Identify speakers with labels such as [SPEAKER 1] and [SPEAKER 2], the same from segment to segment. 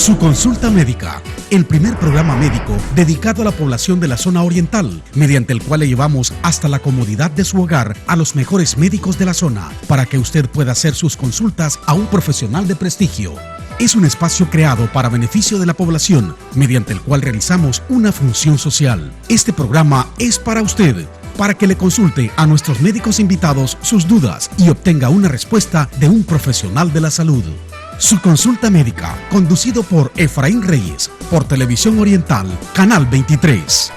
[SPEAKER 1] Su Consulta Médica, el primer programa médico dedicado a la población de la zona oriental, mediante el cual le llevamos hasta la comodidad de su hogar a los mejores médicos de la zona, para que usted pueda hacer sus consultas a un profesional de prestigio. Es un espacio creado para beneficio de la población, mediante el cual realizamos una función social. Este programa es para usted, para que le consulte a nuestros médicos invitados sus dudas y obtenga una respuesta de un profesional de la salud. Su Consulta Médica, conducido por Efraín Reyes, por Televisión Oriental, Canal 23.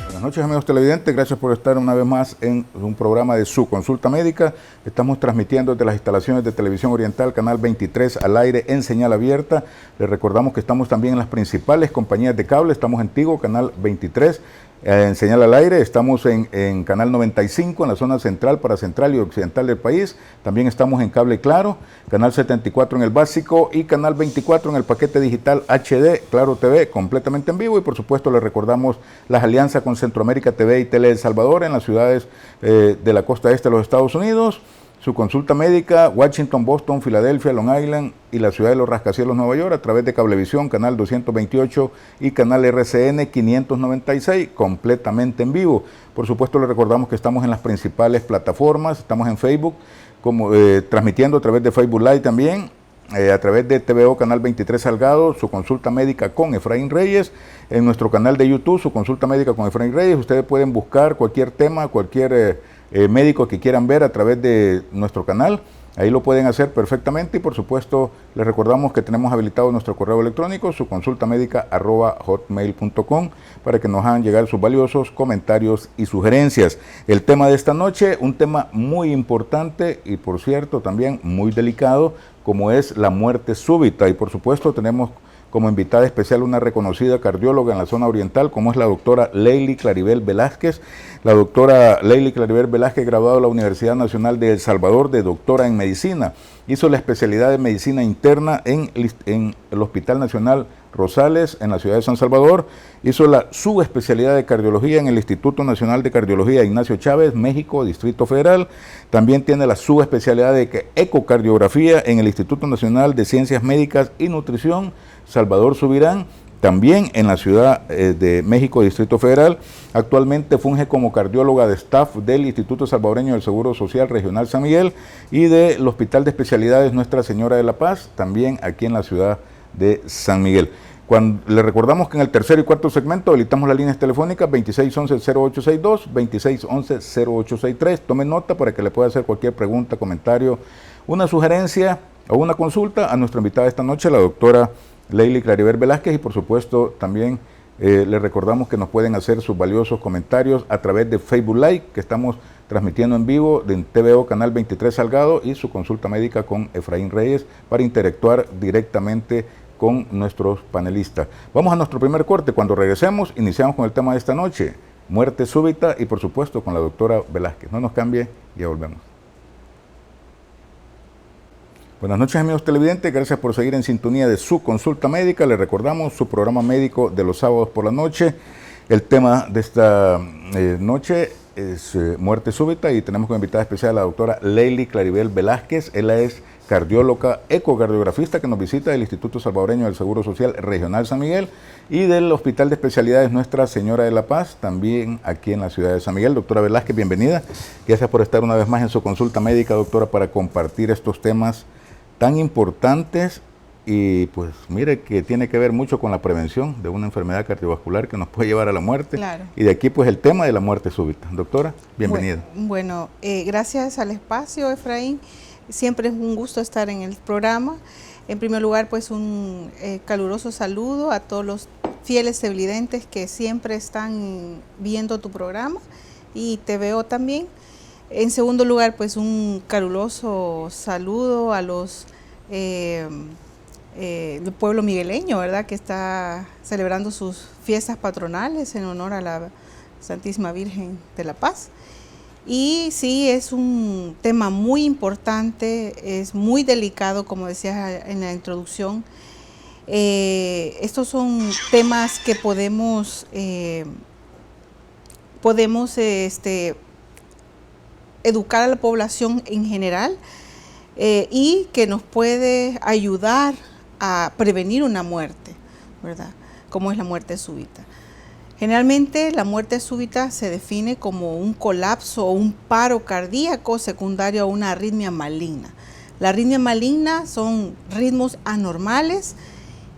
[SPEAKER 2] Buenas noches, amigos televidentes, gracias por estar una vez más en un programa de Su Consulta Médica. Estamos transmitiendo desde las instalaciones de Televisión Oriental, Canal 23, al aire en señal abierta. Les recordamos que estamos también en las principales compañías de cable, estamos en Tigo, Canal 23, en señal al aire, estamos en Canal 95, en la zona central, para central y occidental del país. También estamos en Cable Claro, Canal 74 en el básico y Canal 24 en el paquete digital HD, Claro TV, completamente en vivo. Y por supuesto les recordamos las alianzas con Centroamérica TV y Tele El Salvador en las ciudades de la costa este de los Estados Unidos. Su Consulta Médica, Washington, Boston, Filadelfia, Long Island y la ciudad de los Rascacielos, Nueva York, a través de Cablevisión, Canal 228 y Canal RCN 596, completamente en vivo. Por supuesto, les recordamos que estamos en las principales plataformas, estamos en Facebook, transmitiendo a través de Facebook Live también, a través de TVO Canal 23 Salgado, Su Consulta Médica con Efraín Reyes, en nuestro canal de YouTube, Su Consulta Médica con Efraín Reyes. Ustedes pueden buscar cualquier tema, cualquier médico que quieran ver a través de nuestro canal, ahí lo pueden hacer perfectamente. Y por supuesto les recordamos que tenemos habilitado nuestro correo electrónico, suconsultamédica@hotmail.com, para que nos hagan llegar sus valiosos comentarios y sugerencias. El tema de esta noche, un tema muy importante y por cierto también muy delicado, como es la muerte súbita. Y por supuesto tenemos como invitada especial una reconocida cardióloga en la zona oriental, como es la doctora Leili Claribel Velázquez. La doctora Leili Claribel Velázquez, graduada de la Universidad Nacional de El Salvador, de doctora en medicina. Hizo la especialidad de medicina interna en el Hospital Nacional Rosales, en la ciudad de San Salvador. Hizo la subespecialidad de cardiología en el Instituto Nacional de Cardiología Ignacio Chávez, México, Distrito Federal. También tiene la subespecialidad de ecocardiografía en el Instituto Nacional de Ciencias Médicas y Nutrición, Salvador Subirán, también en la Ciudad de México, Distrito Federal. Actualmente funge como cardióloga de staff del Instituto Salvadoreño del Seguro Social Regional San Miguel y del Hospital de Especialidades Nuestra Señora de la Paz, también aquí en la ciudad de San Miguel. Le recordamos que en el tercer y cuarto segmento habilitamos las líneas telefónicas 2611-0862, 2611-0863. Tome nota para que le pueda hacer cualquier pregunta, comentario, una sugerencia o una consulta a nuestra invitada esta noche, la doctora Leili Claribel Velázquez. Y por supuesto también les recordamos que nos pueden hacer sus valiosos comentarios a través de Facebook Live, que estamos transmitiendo en vivo de TVO Canal 23 Salgado, y Su Consulta Médica con Efraín Reyes, para interactuar directamente con nuestros panelistas. Vamos a nuestro primer corte. Cuando regresemos, iniciamos con el tema de esta noche, muerte súbita, y por supuesto con la doctora Velázquez. No nos cambie, ya volvemos. Buenas noches, amigos televidentes, gracias por seguir en sintonía de Su Consulta Médica. Les recordamos su programa médico de los sábados por la noche. El tema de esta noche es muerte súbita, y tenemos como invitada especial a la doctora Leili Claribel Velázquez. Ella es cardióloga, ecocardiografista, que nos visita del Instituto Salvadoreño del Seguro Social Regional San Miguel y del Hospital de Especialidades Nuestra Señora de la Paz, también aquí en la ciudad de San Miguel. Doctora Velázquez, bienvenida. Gracias por estar una vez más en Su Consulta Médica, doctora, para compartir estos temas tan importantes. Y pues mire que tiene que ver mucho con la prevención de una enfermedad cardiovascular que nos puede llevar a la muerte.
[SPEAKER 3] Claro.
[SPEAKER 2] Y de aquí pues el tema de la muerte súbita. Doctora, bienvenida.
[SPEAKER 3] Bueno, gracias al espacio, Efraín. Siempre es un gusto estar en el programa. En primer lugar, pues un caluroso saludo a todos los fieles televidentes que siempre están viendo tu programa, y te veo también. En segundo lugar, pues un caluroso saludo a los del pueblo migueleño, ¿verdad?, que está celebrando sus fiestas patronales en honor a la Santísima Virgen de la Paz. Y sí, es un tema muy importante, es muy delicado, como decías en la introducción. Estos son temas que podemos educar a la población en general, y que nos puede ayudar a prevenir una muerte, ¿verdad? Como es la muerte súbita. Generalmente la muerte súbita se define como un colapso o un paro cardíaco secundario a una arritmia maligna. La arritmia maligna son ritmos anormales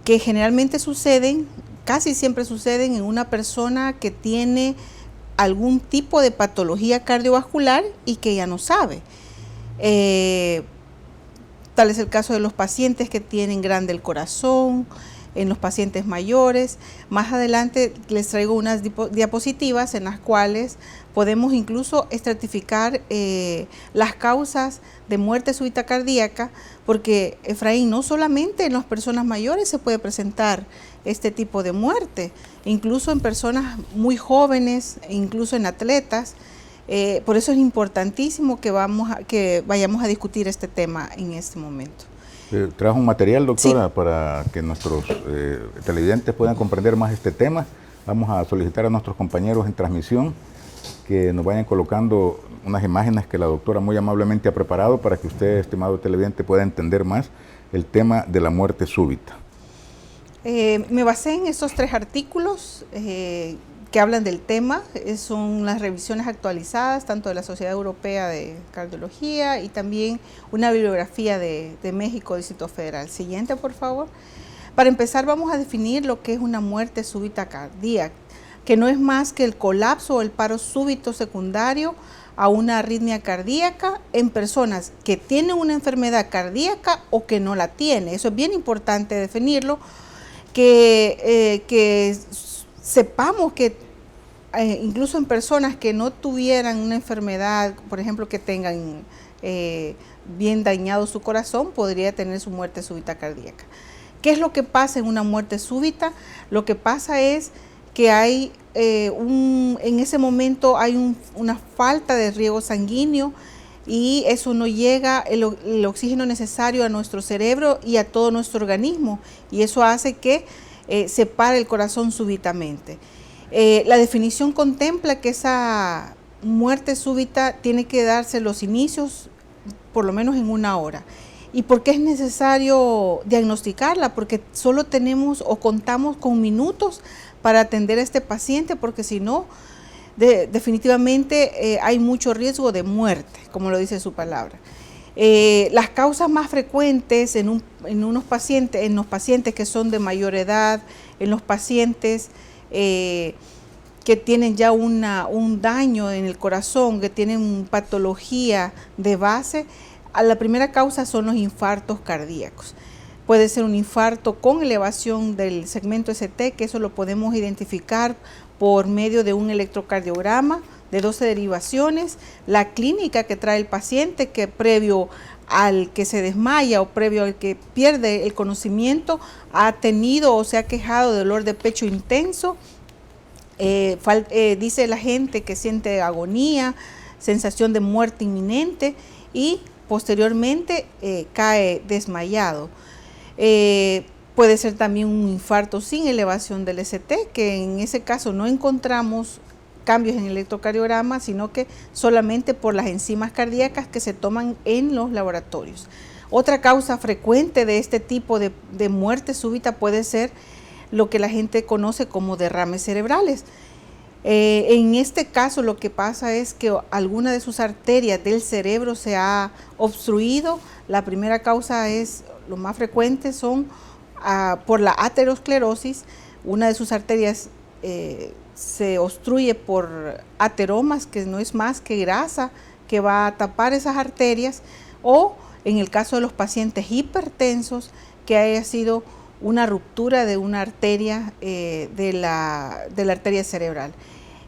[SPEAKER 3] que generalmente suceden, casi siempre suceden en una persona que tiene algún tipo de patología cardiovascular y que ya no sabe. Tal es el caso de los pacientes que tienen grande el corazón, en los pacientes mayores. Más adelante les traigo unas diapositivas en las cuales podemos incluso estratificar las causas de muerte súbita cardíaca, porque, Efraín, no solamente en las personas mayores se puede presentar este tipo de muerte, incluso en personas muy jóvenes, incluso en atletas. Por eso es importantísimo que vayamos a discutir este tema en este momento.
[SPEAKER 2] Trajo un material, doctora,
[SPEAKER 3] sí,
[SPEAKER 2] para que nuestros televidentes puedan comprender más este tema. Vamos a solicitar a nuestros compañeros en transmisión que nos vayan colocando unas imágenes que la doctora muy amablemente ha preparado para que usted, estimado televidente, pueda entender más el tema de la muerte súbita.
[SPEAKER 3] Me basé en estos 3 artículos que hablan del tema. Son las revisiones actualizadas tanto de la Sociedad Europea de Cardiología y también una bibliografía de México, Distrito Federal. Siguiente, por favor. Para empezar, vamos a definir lo que es una muerte súbita cardíaca, que no es más que el colapso o el paro súbito secundario a una arritmia cardíaca en personas que tienen una enfermedad cardíaca o que no la tienen. Eso es bien importante definirlo, que sepamos que incluso en personas que no tuvieran una enfermedad, por ejemplo, que tengan bien dañado su corazón, podría tener su muerte súbita cardíaca. ¿Qué es lo que pasa en una muerte súbita? Lo que pasa es que hay en ese momento hay una falta de riego sanguíneo y eso no llega el oxígeno necesario a nuestro cerebro y a todo nuestro organismo, y eso hace que se pare el corazón súbitamente. La definición contempla que esa muerte súbita tiene que darse los inicios por lo menos en 1 hora. ¿Y por qué es necesario diagnosticarla? Porque solo tenemos o contamos con minutos para atender a este paciente, porque si no, definitivamente hay mucho riesgo de muerte, como lo dice su palabra. Las causas más frecuentes en los pacientes que son de mayor edad, en los pacientes que tienen ya un daño en el corazón, que tienen patología de base, la primera causa son los infartos cardíacos. Puede ser un infarto con elevación del segmento ST, que eso lo podemos identificar por medio de un electrocardiograma de 12 derivaciones, la clínica que trae el paciente, que previo al que se desmaya o previo al que pierde el conocimiento ha tenido o se ha quejado de dolor de pecho intenso. Dice la gente que siente agonía, sensación de muerte inminente y posteriormente cae desmayado. Puede ser también un infarto sin elevación del ST, que en ese caso no encontramos cambios en el electrocardiograma, sino que solamente por las enzimas cardíacas que se toman en los laboratorios. Otra causa frecuente de este tipo de muerte súbita puede ser lo que la gente conoce como derrames cerebrales. En este caso lo que pasa es que alguna de sus arterias del cerebro se ha obstruido. La primera causa es, lo más frecuente son por la aterosclerosis. Una de sus arterias se obstruye por ateromas, que no es más que grasa que va a tapar esas arterias, o en el caso de los pacientes hipertensos, que haya sido una ruptura de una arteria de la arteria cerebral.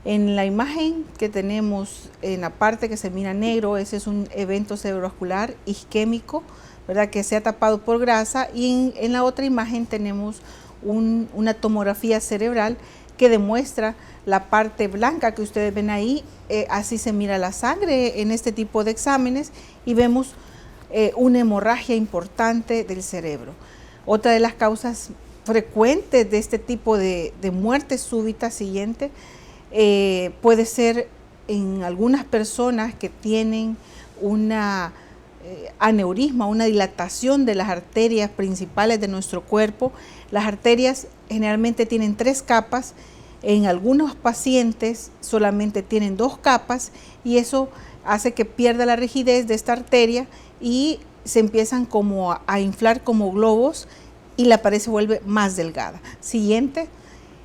[SPEAKER 3] En la imagen que tenemos en la parte que se mira negro, ese es un evento cerebrovascular isquémico, ¿verdad?, que se ha tapado por grasa, y en la otra imagen tenemos una tomografía cerebral que demuestra la parte blanca que ustedes ven ahí. Así se mira la sangre en este tipo de exámenes y vemos una hemorragia importante del cerebro. Otra de las causas frecuentes de este tipo de muerte súbita siguiente puede ser en algunas personas que tienen una aneurisma, una dilatación de las arterias principales de nuestro cuerpo. Las arterias generalmente tienen 3 capas, en algunos pacientes solamente tienen 2 capas y eso hace que pierda la rigidez de esta arteria y se empiezan como a inflar como globos y la pared se vuelve más delgada. Siguiente.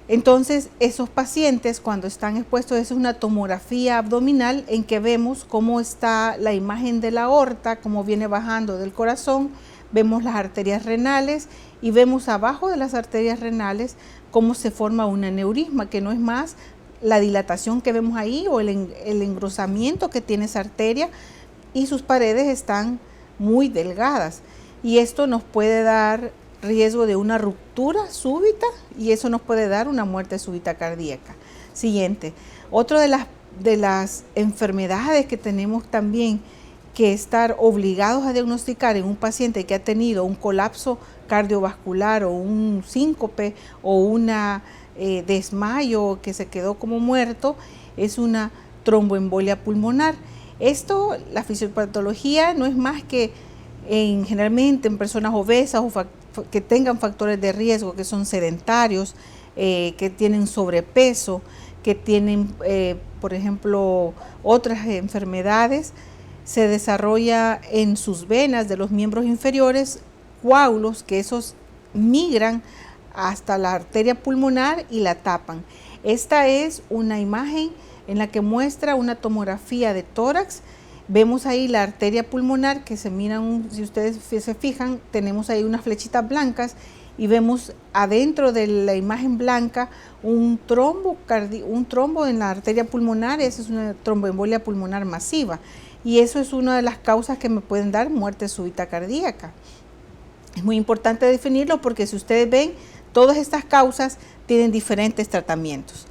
[SPEAKER 3] Entonces, esos pacientes cuando están expuestos, es una tomografía abdominal en que vemos cómo está la imagen de la aorta, cómo viene bajando del corazón, vemos las arterias renales y vemos abajo de las arterias renales cómo se forma un aneurisma, que no es más la dilatación que vemos ahí o el engrosamiento que tiene esa arteria y sus paredes están muy delgadas. Y esto nos puede dar riesgo de una ruptura súbita y eso nos puede dar una muerte súbita cardíaca. Siguiente. Otra de las enfermedades que tenemos también que estar obligados a diagnosticar en un paciente que ha tenido un colapso cardiovascular o un síncope o una desmayo que se quedó como muerto, es una tromboembolia pulmonar. Esto, la fisiopatología no es más que generalmente en personas obesas o que tengan factores de riesgo, que son sedentarios, que tienen sobrepeso, que tienen, por ejemplo, otras enfermedades, se desarrolla en sus venas de los miembros inferiores coágulos que esos migran hasta la arteria pulmonar y la tapan. Esta es una imagen en la que muestra una tomografía de tórax. Vemos ahí la arteria pulmonar que se miran, si ustedes se fijan, tenemos ahí unas flechitas blancas y vemos adentro de la imagen blanca un trombo en la arteria pulmonar. Esa es una tromboembolia pulmonar masiva y eso es una de las causas que me pueden dar muerte súbita cardíaca. Es muy importante definirlo porque si ustedes ven, todas estas causas tienen diferentes tratamientos.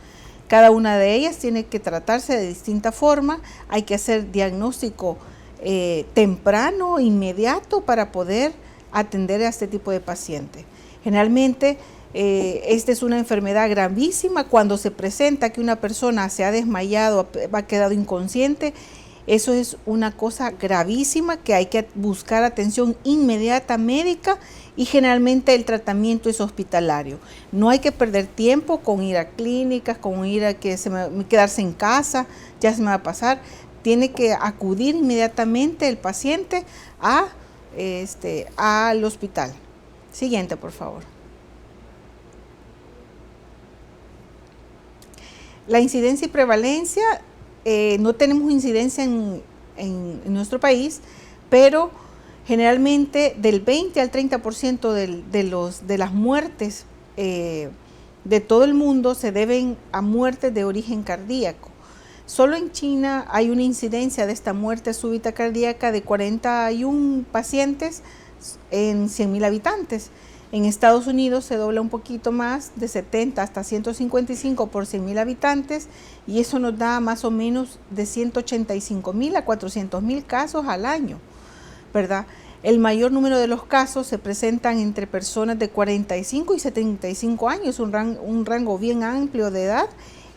[SPEAKER 3] Cada una de ellas tiene que tratarse de distinta forma, hay que hacer diagnóstico temprano, inmediato, para poder atender a este tipo de paciente. Generalmente, esta es una enfermedad gravísima. Cuando se presenta que una persona se ha desmayado, ha quedado inconsciente, eso es una cosa gravísima que hay que buscar atención inmediata médica y generalmente el tratamiento es hospitalario. No hay que perder tiempo con ir a clínicas, con ir a quedarse en casa, ya se me va a pasar. Tiene que acudir inmediatamente el paciente al hospital. Siguiente, por favor. La incidencia y prevalencia, no tenemos incidencia en nuestro país, pero generalmente del 20 al 30% de las muertes de todo el mundo se deben a muertes de origen cardíaco. Solo en China hay una incidencia de esta muerte súbita cardíaca de 41 pacientes en 100.000 habitantes. En Estados Unidos se dobla un poquito más, de 70 hasta 155 por 100.000 habitantes, y eso nos da más o menos de 185.000 a 400.000 casos al año, ¿verdad? El mayor número de los casos se presentan entre personas de 45 y 75 años, un rango bien amplio de edad,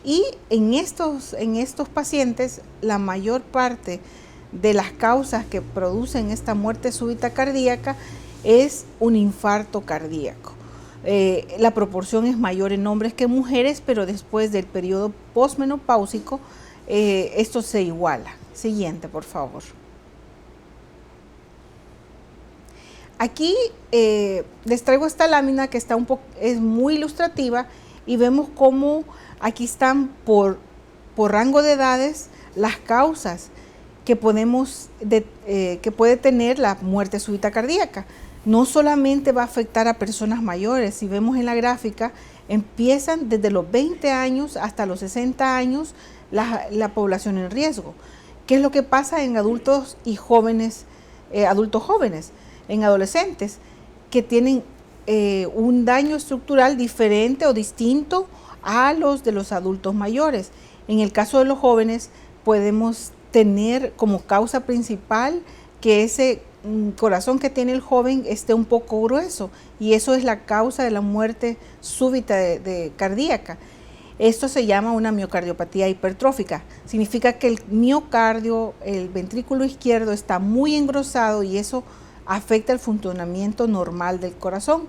[SPEAKER 3] y en estos pacientes la mayor parte de las causas que producen esta muerte súbita cardíaca es un infarto cardíaco. La proporción es mayor en hombres que en mujeres, pero después del periodo posmenopáusico esto se iguala. Siguiente, por favor. Aquí les traigo esta lámina que es muy ilustrativa y vemos cómo aquí están por rango de edades las causas que puede tener la muerte súbita cardíaca. No solamente va a afectar a personas mayores, si vemos en la gráfica, empiezan desde los 20 años hasta los 60 años la población en riesgo. ¿Qué es lo que pasa en adultos y jóvenes, adultos jóvenes, en adolescentes, que tienen un daño estructural diferente o distinto a los de los adultos mayores? En el caso de los jóvenes podemos tener como causa principal que ese corazón que tiene el joven esté un poco grueso y eso es la causa de la muerte súbita cardíaca. Esto se llama una miocardiopatía hipertrófica. Significa que el miocardio, el ventrículo izquierdo, está muy engrosado y eso afecta el funcionamiento normal del corazón.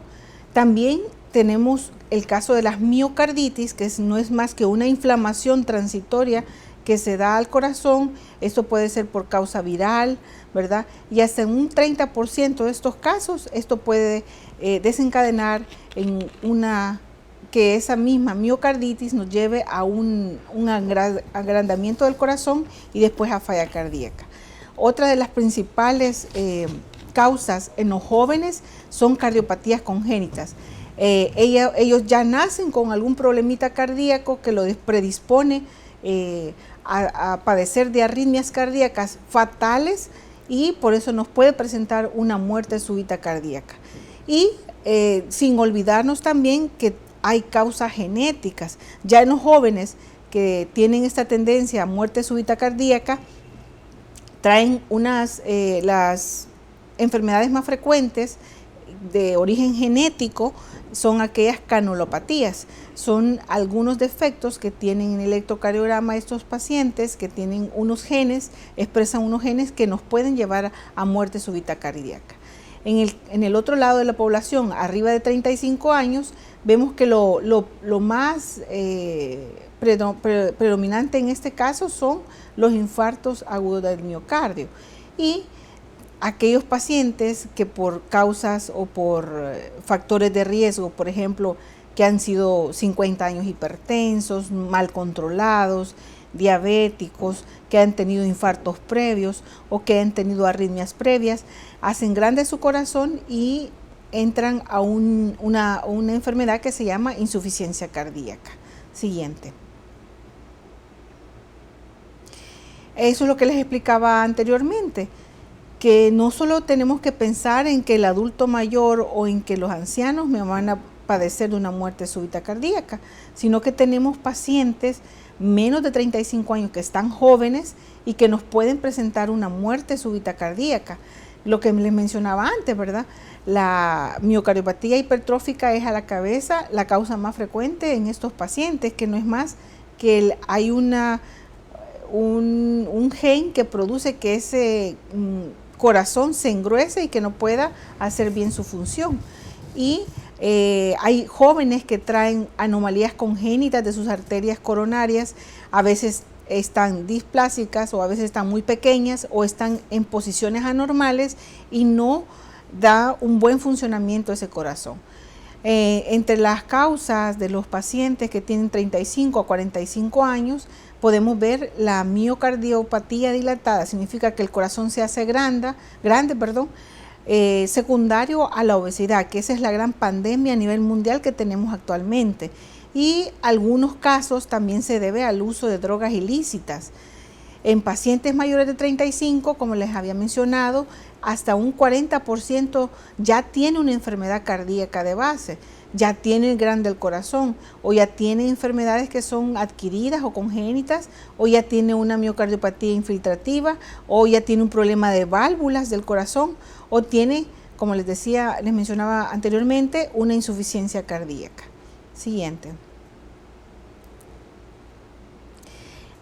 [SPEAKER 3] También tenemos el caso de las miocarditis, que no es más que una inflamación transitoria que se da al corazón. Esto puede ser por causa viral, ¿verdad? Y hasta en un 30% de estos casos, esto puede desencadenar en que esa misma miocarditis nos lleve a un agrandamiento del corazón y después a falla cardíaca. Otra de las principales causas en los jóvenes son cardiopatías congénitas. Ellos ya nacen con algún problemita cardíaco que lo predispone a padecer de arritmias cardíacas fatales y por eso nos puede presentar una muerte súbita cardíaca. Y sin olvidarnos también que hay causas genéticas. Ya en los jóvenes que tienen esta tendencia a muerte súbita cardíaca, traen las enfermedades más frecuentes de origen genético son aquellas canulopatías. Son algunos defectos que tienen en el electrocardiograma estos pacientes que tienen unos genes, expresan unos genes que nos pueden llevar a muerte súbita cardíaca. En el otro lado de la población, arriba de 35 años, vemos que lo más predominante en este caso son los infartos agudos del miocardio. Y aquellos pacientes que por causas o por factores de riesgo, por ejemplo, que han sido 50 años hipertensos, mal controlados, diabéticos, que han tenido infartos previos o que han tenido arritmias previas, hacen grande su corazón y entran a una enfermedad que se llama insuficiencia cardíaca. Siguiente. Eso es lo que les explicaba anteriormente, que no solo tenemos que pensar en que el adulto mayor o en que los ancianos me van a padecer de una muerte súbita cardíaca, sino que tenemos pacientes menos de 35 años que están jóvenes y que nos pueden presentar una muerte súbita cardíaca. Lo que les mencionaba antes, ¿verdad? La miocardiopatía hipertrófica es a la cabeza la causa más frecuente en estos pacientes, que no es más que hay un gen que produce que ese corazón se engruese y que no pueda hacer bien su función. Y hay jóvenes que traen anomalías congénitas de sus arterias coronarias, a veces están displásicas o a veces están muy pequeñas o están en posiciones anormales y no da un buen funcionamiento ese corazón. Entre las causas de los pacientes que tienen 35 a 45 años, podemos ver la miocardiopatía dilatada, significa que el corazón se hace grande, secundario a la obesidad, que esa es la gran pandemia a nivel mundial que tenemos actualmente. Y algunos casos también se debe al uso de drogas ilícitas. En pacientes mayores de 35, como les había mencionado, hasta un 40% ya tiene una enfermedad cardíaca de base, ya tiene grande el corazón, o ya tiene enfermedades que son adquiridas o congénitas, o ya tiene una miocardiopatía infiltrativa, o ya tiene un problema de válvulas del corazón, o tiene, como les mencionaba anteriormente, una insuficiencia cardíaca. Siguiente.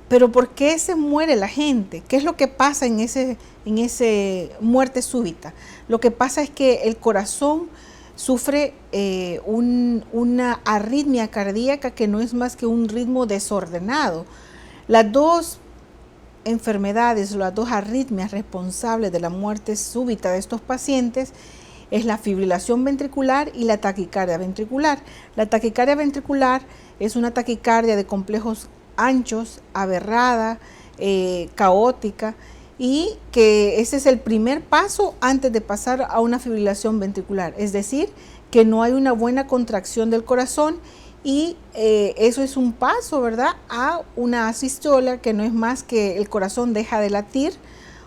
[SPEAKER 3] Pero ¿por qué se muere la gente? ¿Qué es lo que pasa en ese muerte súbita? Lo que pasa es que el corazón sufre una arritmia cardíaca que no es más que un ritmo desordenado. Las dos enfermedades, las dos arritmias responsables de la muerte súbita de estos pacientes es la fibrilación ventricular y la taquicardia ventricular. La taquicardia ventricular es una taquicardia de complejos anchos, aberrada, caótica, y que ese es el primer paso antes de pasar a una fibrilación ventricular, es decir, que no hay una buena contracción del corazón y eso es un paso, ¿verdad?, a una asistolia, que no es más que el corazón deja de latir,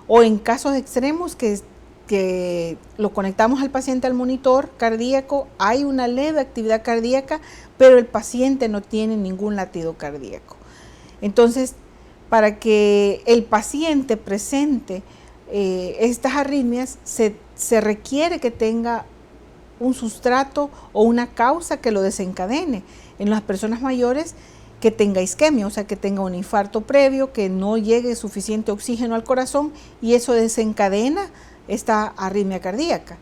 [SPEAKER 3] o en casos extremos que lo conectamos al paciente al monitor cardíaco, hay una leve actividad cardíaca, pero el paciente no tiene ningún latido cardíaco. Entonces, para que el paciente presente estas arritmias, se requiere que tenga un sustrato o una causa que lo desencadene. En las personas mayores que tenga isquemia, o sea, que tenga un infarto previo, que no llegue suficiente oxígeno al corazón y eso desencadena esta arritmia cardíaca.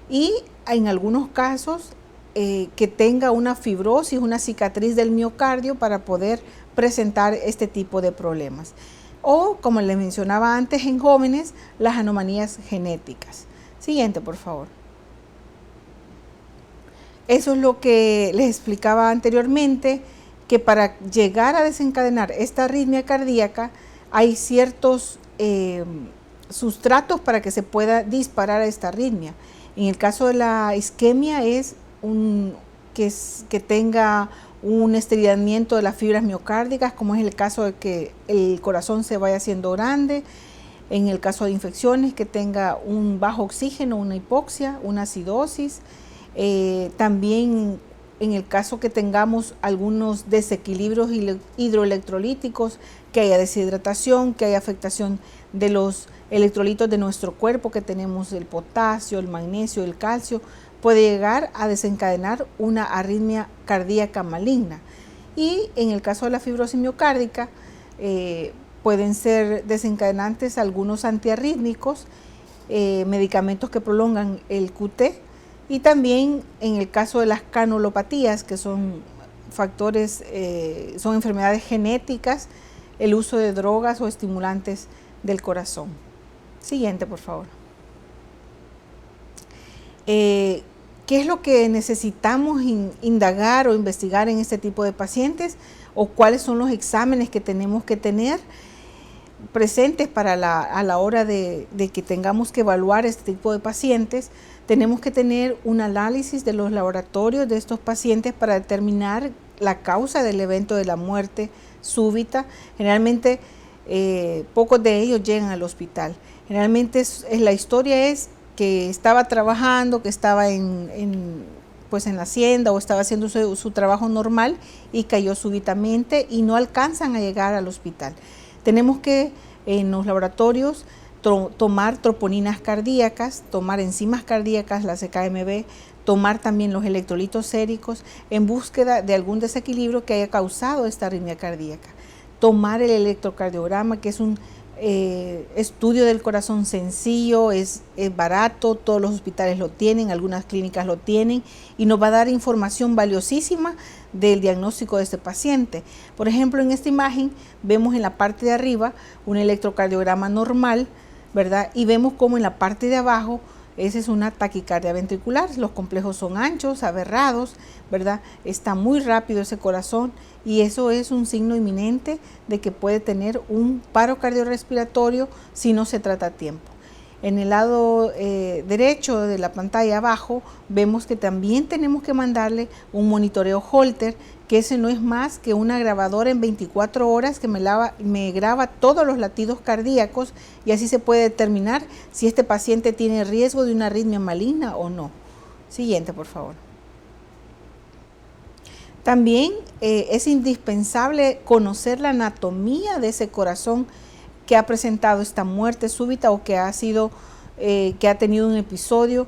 [SPEAKER 3] Y en algunos casos que tenga una fibrosis, una cicatriz del miocardio para poder presentar este tipo de problemas. O, como les mencionaba antes, en jóvenes, las anomalías genéticas. Siguiente, por favor. Eso es lo que les explicaba anteriormente, que para llegar a desencadenar esta arritmia cardíaca hay ciertos sustratos para que se pueda disparar esta arritmia. En el caso de la isquemia es que tenga un esterilizamiento de las fibras miocárdicas, como es el caso de que el corazón se vaya haciendo grande. En el caso de infecciones, que tenga un bajo oxígeno, una hipoxia, una acidosis. También en el caso que tengamos algunos desequilibrios hidroelectrolíticos, que haya deshidratación, que haya afectación de los electrolitos de nuestro cuerpo, que tenemos el potasio, el magnesio, el calcio, puede llegar a desencadenar una arritmia cardíaca maligna. Y en el caso de la fibrosis miocárdica, pueden ser desencadenantes algunos antiarrítmicos, medicamentos que prolongan el QT, y también en el caso de las canulopatías, que son factores, son enfermedades genéticas, el uso de drogas o estimulantes del corazón. Siguiente, por favor. ¿Qué es lo que necesitamos indagar o investigar en este tipo de pacientes? ¿O cuáles son los exámenes que tenemos que tener presentes para a la hora de que tengamos que evaluar este tipo de pacientes? Tenemos que tener un análisis de los laboratorios de estos pacientes para determinar la causa del evento de la muerte súbita. Generalmente pocos de ellos llegan al hospital. Generalmente la historia es que estaba trabajando, que estaba en la hacienda o estaba haciendo su trabajo normal y cayó súbitamente y no alcanzan a llegar al hospital. Tenemos que en los laboratorios tomar troponinas cardíacas, tomar enzimas cardíacas, la CKMB, tomar también los electrolitos séricos en búsqueda de algún desequilibrio que haya causado esta arritmia cardíaca. Tomar el electrocardiograma, que es un estudio del corazón sencillo, es barato, todos los hospitales lo tienen, algunas clínicas lo tienen y nos va a dar información valiosísima del diagnóstico de este paciente. Por ejemplo, en esta imagen vemos en la parte de arriba un electrocardiograma normal, ¿verdad? Y vemos como en la parte de abajo, esa es una taquicardia ventricular, los complejos son anchos, aberrados, ¿verdad? Está muy rápido ese corazón y eso es un signo inminente de que puede tener un paro cardiorrespiratorio si no se trata a tiempo. En el lado derecho de la pantalla abajo vemos que también tenemos que mandarle un monitoreo Holter, que ese no es más que una grabadora en 24 horas que me graba todos los latidos cardíacos y así se puede determinar si este paciente tiene riesgo de una arritmia maligna o no. Siguiente, por favor. También es indispensable conocer la anatomía de ese corazón que ha presentado esta muerte súbita o que ha tenido un episodio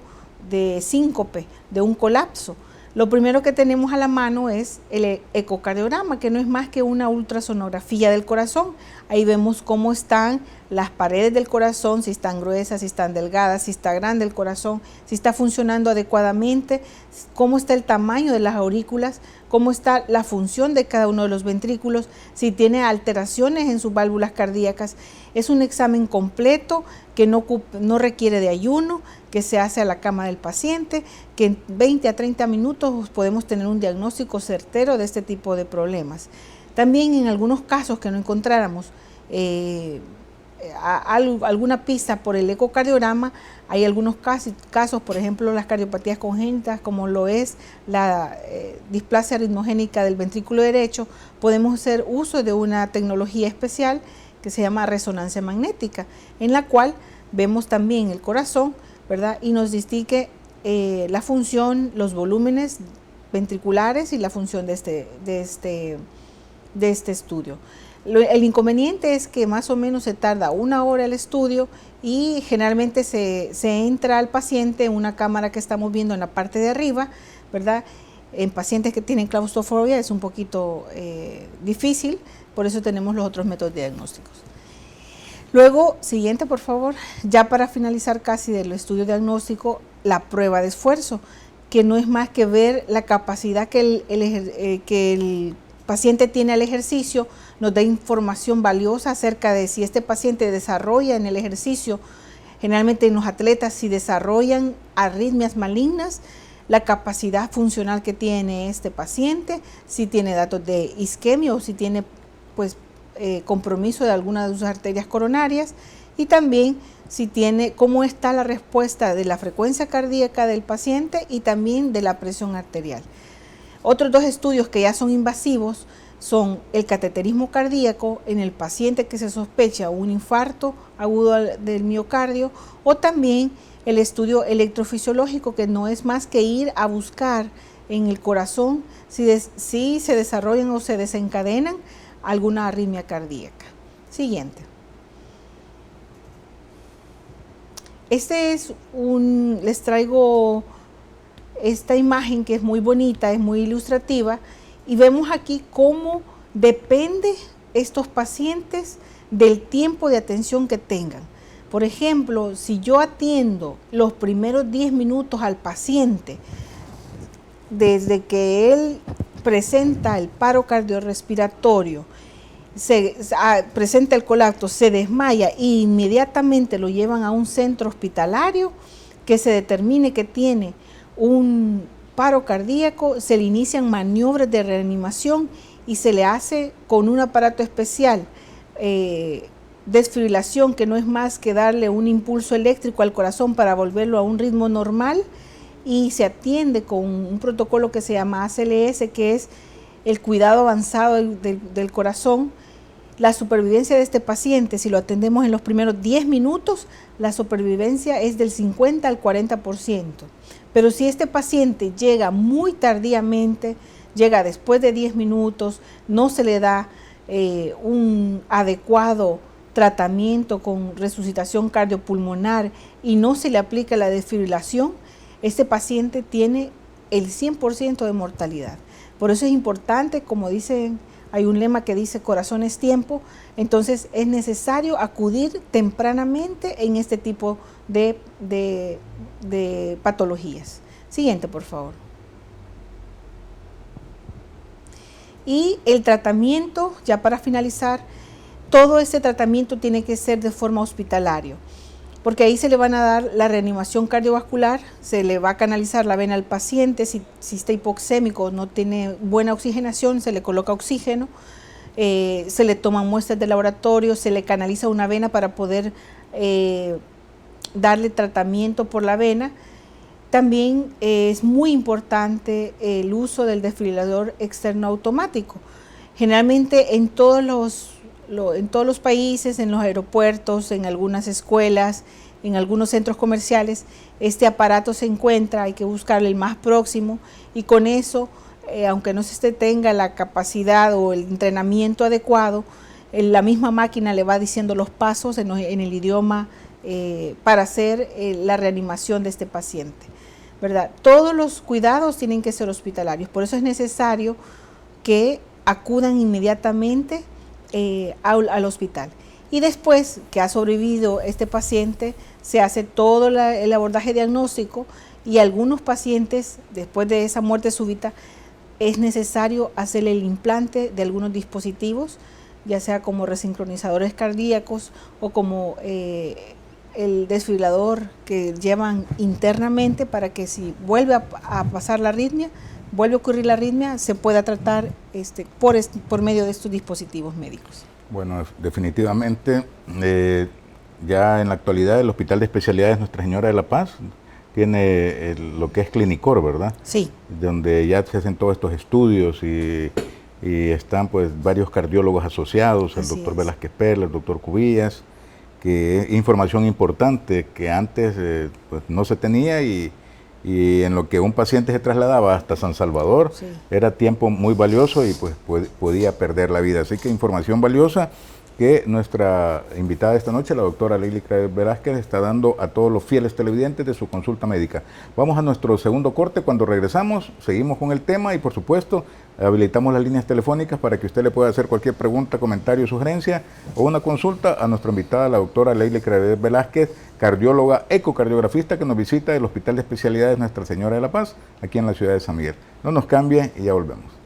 [SPEAKER 3] de síncope, de un colapso. Lo primero que tenemos a la mano es el ecocardiograma, que no es más que una ultrasonografía del corazón. Ahí vemos cómo están las paredes del corazón, si están gruesas, si están delgadas, si está grande el corazón, si está funcionando adecuadamente, cómo está el tamaño de las aurículas, cómo está la función de cada uno de los ventrículos, si tiene alteraciones en sus válvulas cardíacas. Es un examen completo que no requiere de ayuno, que se hace a la cama del paciente, que en 20 a 30 minutos podemos tener un diagnóstico certero de este tipo de problemas. También en algunos casos que no encontráramos alguna pista por el ecocardiograma, hay algunos casos, por ejemplo, las cardiopatías congénitas, como lo es la displasia ritmogénica del ventrículo derecho, podemos hacer uso de una tecnología especial que se llama resonancia magnética, en la cual vemos también el corazón, ¿verdad? Y nos distingue la función, los volúmenes ventriculares y la función de este estudio. El inconveniente es que más o menos se tarda 1 hora el estudio y generalmente se entra al paciente en una cámara que estamos viendo en la parte de arriba, ¿verdad? En pacientes que tienen claustrofobia es un poquito difícil, por eso tenemos los otros métodos diagnósticos. Luego, siguiente por favor, ya para finalizar casi del estudio diagnóstico, la prueba de esfuerzo, que no es más que ver la capacidad que el paciente tiene al ejercicio, nos da información valiosa acerca de si este paciente desarrolla en el ejercicio, generalmente en los atletas, si desarrollan arritmias malignas, la capacidad funcional que tiene este paciente, si tiene datos de isquemia o si tiene pues compromiso de alguna de sus arterias coronarias, y también si tiene cómo está la respuesta de la frecuencia cardíaca del paciente y también de la presión arterial. Otros dos estudios que ya son invasivos son el cateterismo cardíaco en el paciente que se sospecha un infarto agudo del miocardio, o también el estudio electrofisiológico, que no es más que ir a buscar en el corazón si se desarrollan o se desencadenan alguna arritmia cardíaca. Siguiente. Les traigo esta imagen que es muy bonita, es muy ilustrativa, y vemos aquí cómo depende estos pacientes del tiempo de atención que tengan. Por ejemplo, si yo atiendo los primeros 10 minutos al paciente, desde que él presenta el paro cardiorrespiratorio, presenta el colapso, se desmaya e inmediatamente lo llevan a un centro hospitalario que se determine que tiene un paro cardíaco, se le inician maniobras de reanimación y se le hace con un aparato especial desfibrilación, que no es más que darle un impulso eléctrico al corazón para volverlo a un ritmo normal, y se atiende con un protocolo que se llama ACLS, que es el cuidado avanzado del corazón. La supervivencia de este paciente, si lo atendemos en los primeros 10 minutos, la supervivencia es del 50 al 40%. Pero si este paciente llega muy tardíamente, llega después de 10 minutos, no se le da un adecuado tratamiento con resucitación cardiopulmonar y no se le aplica la desfibrilación, este paciente tiene el 100% de mortalidad. Por eso es importante, como dicen, hay un lema que dice corazón es tiempo, entonces es necesario acudir tempranamente en este tipo de patologías. Siguiente, por favor. Y el tratamiento, ya para finalizar, todo este tratamiento tiene que ser de forma hospitalaria, porque ahí se le van a dar la reanimación cardiovascular, se le va a canalizar la vena al paciente, si está hipoxémico, no tiene buena oxigenación, se le coloca oxígeno, se le toman muestras de laboratorio, se le canaliza una vena para poder darle tratamiento por la vena. También es muy importante el uso del desfibrilador externo automático. Generalmente en todos los países, en los aeropuertos, en algunas escuelas, en algunos centros comerciales, este aparato se encuentra, hay que buscarle el más próximo, y con eso, aunque no se tenga la capacidad o el entrenamiento adecuado, la misma máquina le va diciendo los pasos en el idioma para hacer la reanimación de este paciente, ¿verdad? Todos los cuidados tienen que ser hospitalarios, por eso es necesario que acudan inmediatamente al hospital. Y después que ha sobrevivido este paciente, se hace todo el abordaje diagnóstico, y algunos pacientes, después de esa muerte súbita, es necesario hacerle el implante de algunos dispositivos, ya sea como resincronizadores cardíacos o como el desfibrilador que llevan internamente, para que si vuelve a pasar la arritmia, vuelve a ocurrir la arritmia, se pueda tratar por medio de estos dispositivos médicos.
[SPEAKER 2] Bueno, definitivamente, ya en la actualidad el Hospital de Especialidades Nuestra Señora de la Paz tiene lo que es Clinicor, ¿verdad?
[SPEAKER 3] Sí.
[SPEAKER 2] Donde ya se hacen todos estos estudios y están pues varios cardiólogos asociados, el doctor Velázquez Perla, el doctor Cubillas, que es información importante que antes pues no se tenía, y en lo que un paciente se trasladaba hasta San Salvador, era tiempo muy valioso y pues podía perder la vida. Así que información valiosa, que nuestra invitada esta noche, la doctora Leily Craves Velázquez, está dando a todos los fieles televidentes de su consulta médica. Vamos a nuestro segundo corte. Cuando regresamos, seguimos con el tema y, por supuesto, habilitamos las líneas telefónicas para que usted le pueda hacer cualquier pregunta, comentario, sugerencia o una consulta a nuestra invitada, la doctora Leily Craves Velázquez, cardióloga, ecocardiografista, que nos visita del Hospital de Especialidades Nuestra Señora de la Paz, aquí en la ciudad de San Miguel. No nos cambie y ya volvemos.